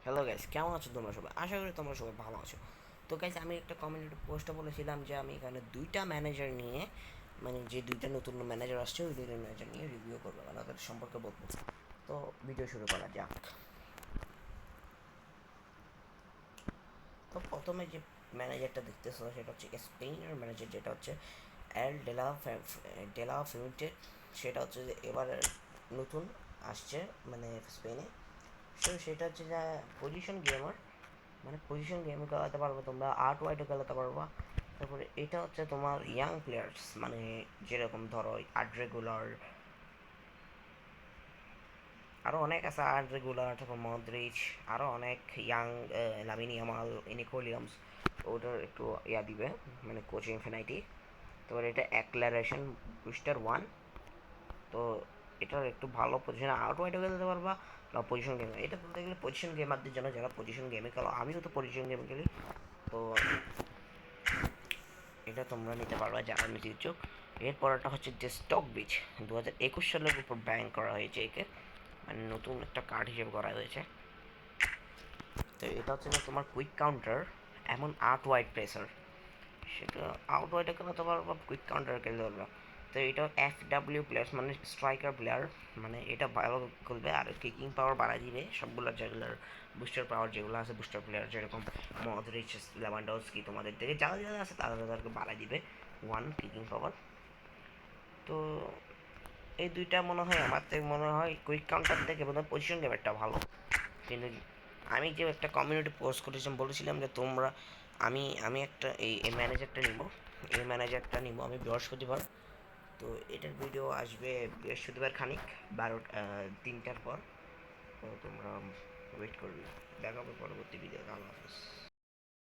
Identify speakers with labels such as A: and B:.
A: Hello guys, কেমন আছো তোমরা সবাই? আশা করি তোমরা সবাই ভালো আছো। তো গাইস, আমি একটা কমিউনিটি পোস্টে বলেছিলাম যে আমি এখানে দুইটা ম্যানেজার নিয়ে, মানে যে দুইটা নতুন ম্যানেজার আসছে ওই দুইটা ম্যানেজার নিয়ে রিভিউ করবো, মানে ওদের সম্পর্কে বলবো। তো ভিডিও শুরু করা যাক। তো প্রথমে যে ম্যানেজারটা দেখতেছো সেটা হচ্ছে স্পেনের ম্যানেজার, যেটা হচ্ছে এল ডেলা ফিউটেড। সেটা হচ্ছে যে এবার নতুন আসছে, মানে স্পেনে। সো সেটা হচ্ছে যে পজিশন গেমার, মানে পজিশন গেম খেলাতে পারবো তোমরা, আর্ট ওয়াইডও খেলাতে পারবা। তারপরে এটা হচ্ছে তোমার ইয়াং প্লেয়ার্স, মানে যেরকম ধরো আর্ট রেগুলার, আরও অনেক আছে, আর্ট রেগুলার, তারপর মদ্রিচ, আরও অনেক ইয়াং, লামিন ইয়ামাল, ইনিকো উইলিয়ামস। ওটার একটু ইয়া দিবে, মানে কোচিং ইনফিনিটি। তারপরে এটা অ্যাক্লারেশন বুস্টার 1। তো এটার একটু ভালো পজিশনে আউট ওয়াইডও খেলতে পারবা, বা পজিশন গেম। এটা বলতে গেলে পজিশন গেমারদের জন্য, যারা পজিশন গেমে খেলো। আমিও তো পজিশন গেমে খেলি। তো এটা তোমরা নিতে পারবা যারা নিতে ইচ্ছুক। এরপরটা হচ্ছে যে স্টক বিচ, 2021 সালের উপর ব্যান করা হয়েছে একে, মানে নতুন একটা কার্ড হিসেবে করা হয়েছে। তো এটা হচ্ছে না তোমার কুইক কাউন্টার, এমন আউট ওয়াইড প্রেসার। সেটা আউট ওয়াইডে খেলাতে পারবা, কুইক কাউন্টার খেলতে পারবা। তো এটা FW প্লেয়ার্স, মানে স্ট্রাইকার প্লেয়ার। মানে এটা ভালো খেলবে আর কিকিং পাওয়ার বাড়াই দিবে সবগুলো, যেগুলোর বুস্টার পাওয়ার যেগুলো আছে, বুস্টার প্লেয়ার যেরকম মডরিচ, লেভানডস্কি, তোমাদের থেকে যারা যারা আছে তাদেরকে বাড়াই দিবে 1 কিকিং পাওয়ার। তো এই দুইটা মনে হয়, আমার থেকে মনে হয় কুইক কাউন্টার থেকে বোধহয় পজিশন গেমেরটা ভালো। কিন্তু আমি যে একটা কমিউনিটি পোস্ট করেছিলাম, বলেছিলাম যে তোমরা, আমি আমি একটা এই ম্যানেজারটা নিব, এই ম্যানেজারটা নিব আমি বৃহস্পতিবার। তো এটার ভিডিও আসবে বৃহস্পতিবার খানিক 3টার পর। তো তোমরা ওয়েট করবে, দেখা হবে পরবর্তী ভিডিও। আল্লাহ হাফিজ।